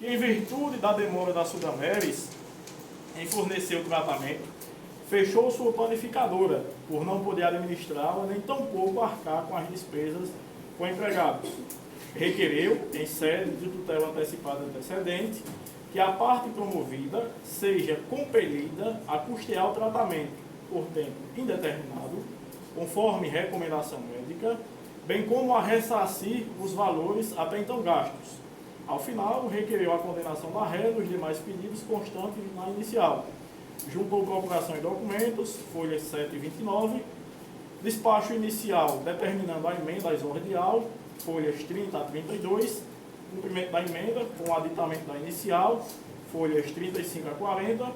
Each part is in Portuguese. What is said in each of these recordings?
que, em virtude da demora da Sudameris em fornecer o tratamento, fechou sua panificadora por não poder administrá-la nem tampouco arcar com as despesas com empregados. Requereu, em sede de tutela antecipada antecedente, que a parte promovida seja compelida a custear o tratamento por tempo indeterminado, conforme recomendação médica, bem como a ressarcir os valores até então gastos. Ao final, requereu a condenação da ré dos demais pedidos constantes na inicial. Juntou procuração e documentos, folhas 7 e 29, despacho inicial determinando a emenda exordial, folhas 30 a 32, cumprimento da emenda com o aditamento da inicial, folhas 35 a 40,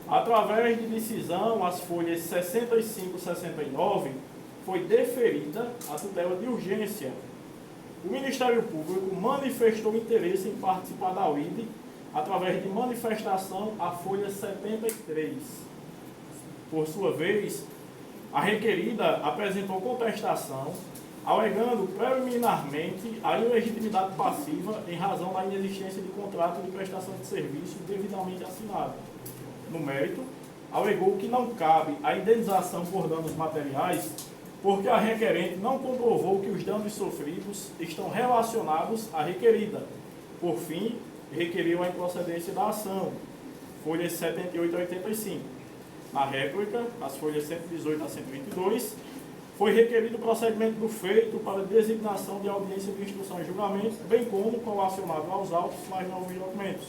através de decisão, as folhas 65 e 69, foi deferida a tutela de urgência. O Ministério Público manifestou interesse em participar da UID através de manifestação à folha 73. Por sua vez, a requerida apresentou contestação, alegando preliminarmente a ilegitimidade passiva em razão da inexistência de contrato de prestação de serviço devidamente assinado. No mérito, alegou que não cabe a indenização por danos materiais porque a requerente não comprovou que os danos sofridos estão relacionados à requerida. Por fim, requeriu a improcedência da ação, folhas 78 a 85. Na réplica, as folhas 118 a 122, foi requerido o procedimento do feito para designação de audiência de instrução e julgamento, bem como colacionado aos autos mais novos documentos.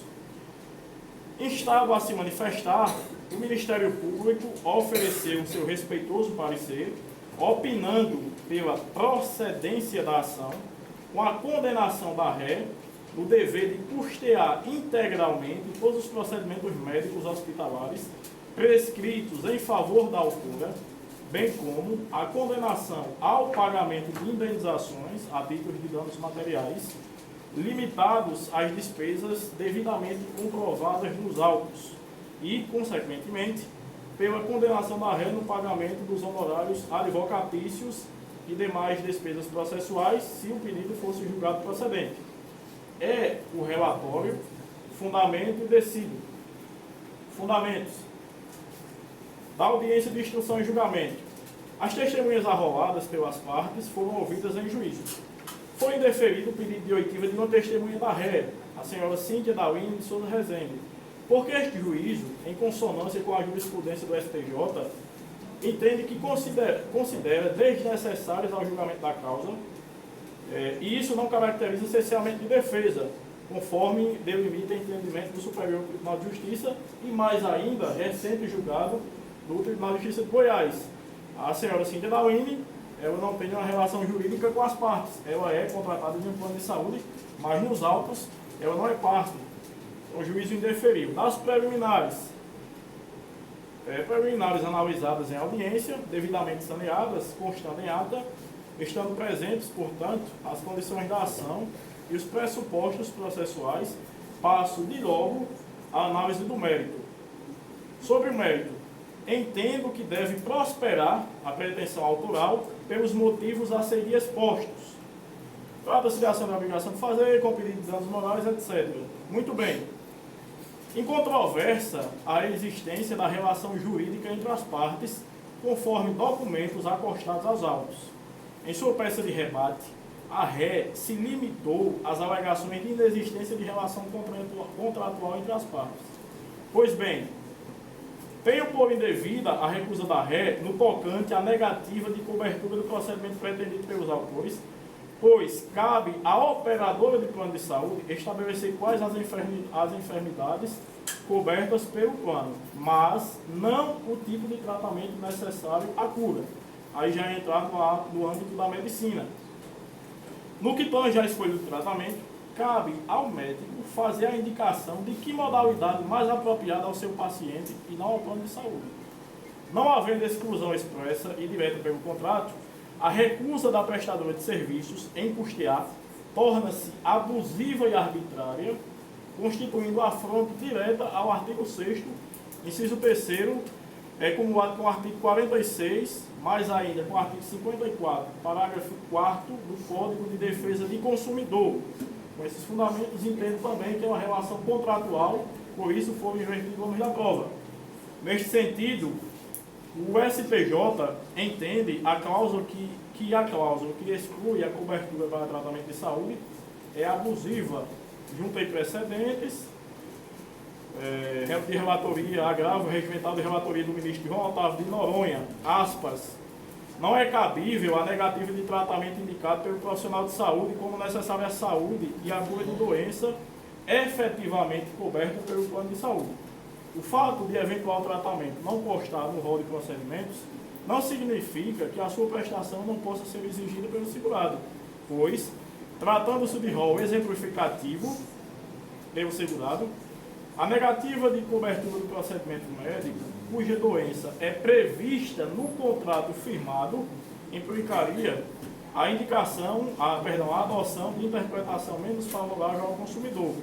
Instado a se manifestar, o Ministério Público ofereceu seu respeitoso parecer, opinando pela procedência da ação, com a condenação da ré, o dever de custear integralmente todos os procedimentos médicos hospitalares prescritos em favor da autora, bem como a condenação ao pagamento de indenizações a título de danos materiais, limitados às despesas devidamente comprovadas nos autos e, consequentemente, pela condenação da ré no pagamento dos honorários advocatícios e demais despesas processuais, se o pedido fosse julgado procedente. É o relatório, fundamento e decídio. Fundamentos da audiência de instrução e julgamento. As testemunhas arroladas pelas partes foram ouvidas em juízo. Foi indeferido o pedido de oitiva de uma testemunha da ré, a senhora Cíntia Dawine de Souza Rezende, porque este juízo, em consonância com a jurisprudência do STJ, entende que considera desnecessárias ao julgamento da causa, e isso não caracteriza essencialmente de defesa, conforme delimita o entendimento do Superior Tribunal de Justiça e, mais ainda, recente julgado do Tribunal de Justiça de Goiás. A senhora Cíntia Dawine, ela não tem uma relação jurídica com as partes, ela é contratada de um plano de saúde, mas nos autos ela não é parte. O juízo indeferiu. Nas preliminares, preliminares analisadas em audiência, devidamente saneadas, constando em ata, estando presentes, portanto, as condições da ação e os pressupostos processuais, passo de logo à análise do mérito. Sobre o mérito, entendo que deve prosperar a pretensão autoral pelos motivos a seguir expostos. Trata-se de ação de obrigação de fazer, com pedido de danos morais, etc. Muito bem. Incontroversa a existência da relação jurídica entre as partes, conforme documentos acostados aos autos. Em sua peça de rebate, a ré se limitou às alegações de inexistência de relação contratual entre as partes. Pois bem, tenho por indevida a recusa da ré no tocante à negativa de cobertura do procedimento pretendido pelos autores, pois cabe à operadora de plano de saúde estabelecer quais as enfermidades cobertas pelo plano, mas não o tipo de tratamento necessário à cura. Aí já entrar no âmbito da medicina. No que tange à escolha do tratamento, cabe ao médico fazer a indicação de que modalidade mais apropriada ao seu paciente e não ao plano de saúde. Não havendo exclusão expressa e direta pelo contrato, a recusa da prestadora de serviços em custear torna-se abusiva e arbitrária, constituindo afronta direta ao artigo 6º, inciso 3º, acumulado com o artigo 46, mais ainda com o artigo 54, parágrafo 4º do Código de Defesa do Consumidor, Com esses fundamentos, entendo também que é uma relação contratual, por isso foram invertidos os nomes da prova. Neste sentido, o STJ entende a cláusula que exclui a cobertura para tratamento de saúde é abusiva. Juntei precedentes, de relatoria, agravo regimental de relatoria do ministro João Otávio de Noronha, aspas, não é cabível a negativa de tratamento indicado pelo profissional de saúde como necessária à saúde e à cura de doença efetivamente coberta pelo plano de saúde. O fato de eventual tratamento não constar no rol de procedimentos não significa que a sua prestação não possa ser exigida pelo segurado, pois, tratando-se de rol exemplificativo pelo segurado, a negativa de cobertura do procedimento médico, cuja doença é prevista no contrato firmado, implicaria a adoção de interpretação menos favorável ao consumidor.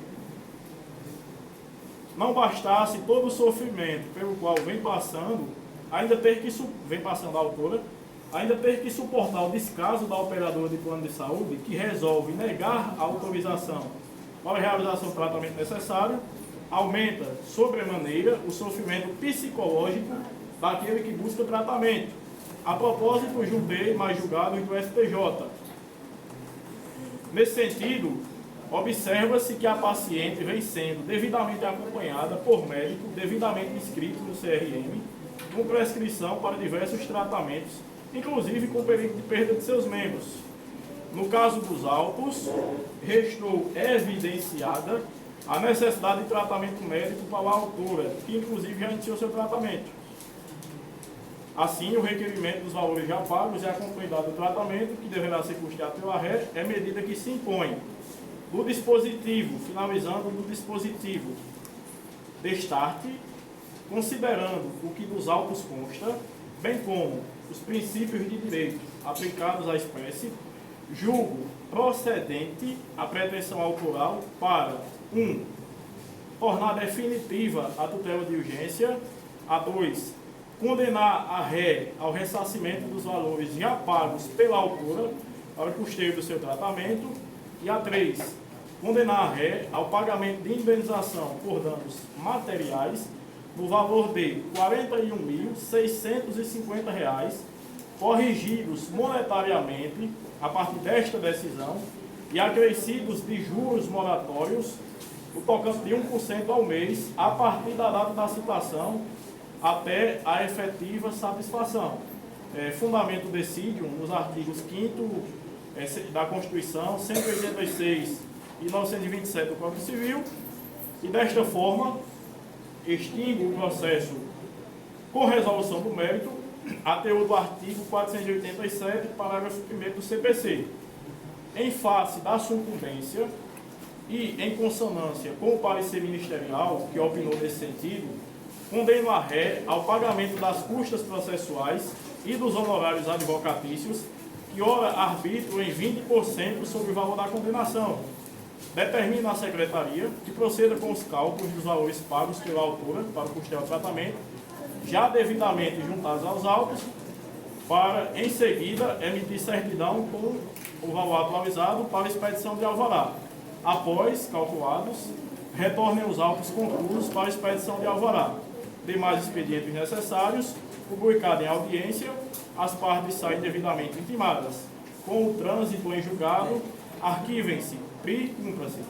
Não bastasse todo o sofrimento pelo qual vem passando a autora, ainda ter que suportar o descaso da operadora de plano de saúde, que resolve negar a autorização para a realização do tratamento necessário, aumenta sobremaneira o sofrimento psicológico daquele que busca tratamento. A propósito, juntei mais julgados do STJ. Nesse sentido, observa-se que a paciente vem sendo devidamente acompanhada por médico devidamente inscrito no CRM, com prescrição para diversos tratamentos, inclusive com perigo de perda de seus membros. No caso dos autos, restou evidenciada a necessidade de tratamento médico para a autora, que inclusive já iniciou seu tratamento. Assim, o requerimento dos valores já pagos e a continuidade do tratamento, que deverá ser custeado pela ré, é medida que se impõe. Do dispositivo, finalizando do dispositivo, destarte, considerando o que dos autos consta, bem como os princípios de direito aplicados à espécie, julgo procedente a pretensão autoral para 1. Tornar definitiva a tutela de urgência. A 2. Condenar a ré ao ressarcimento dos valores já pagos pela autora para o custeio do seu tratamento. E a 3. Condenar a ré ao pagamento de indenização por danos materiais no valor de R$ 41.650, corrigidos monetariamente a partir desta decisão e acrescidos de juros moratórios, o tocante de 1% ao mês, a partir da data da citação até a efetiva satisfação. Fundamento decídium nos artigos 5º da Constituição, 186 e 927 do Código Civil, e desta forma extingo o processo com resolução do mérito a teor do artigo 487, parágrafo 1º do CPC. Em face da sucumbência e em consonância com o parecer ministerial, que opinou nesse sentido, condeno a ré ao pagamento das custas processuais e dos honorários advocatícios, que ora arbitram em 20% sobre o valor da condenação. Determina a Secretaria que proceda com os cálculos dos valores pagos pela autora para custear o tratamento, já devidamente juntados aos autos, para, em seguida, emitir certidão com o valor atualizado para expedição de alvará. Após calculados, retornem os autos conclusos para expedição de alvará. Demais expedientes necessários, publicado em audiência, as partes saem devidamente intimadas. Com o trânsito em julgado, arquivem-se, cumpra-se.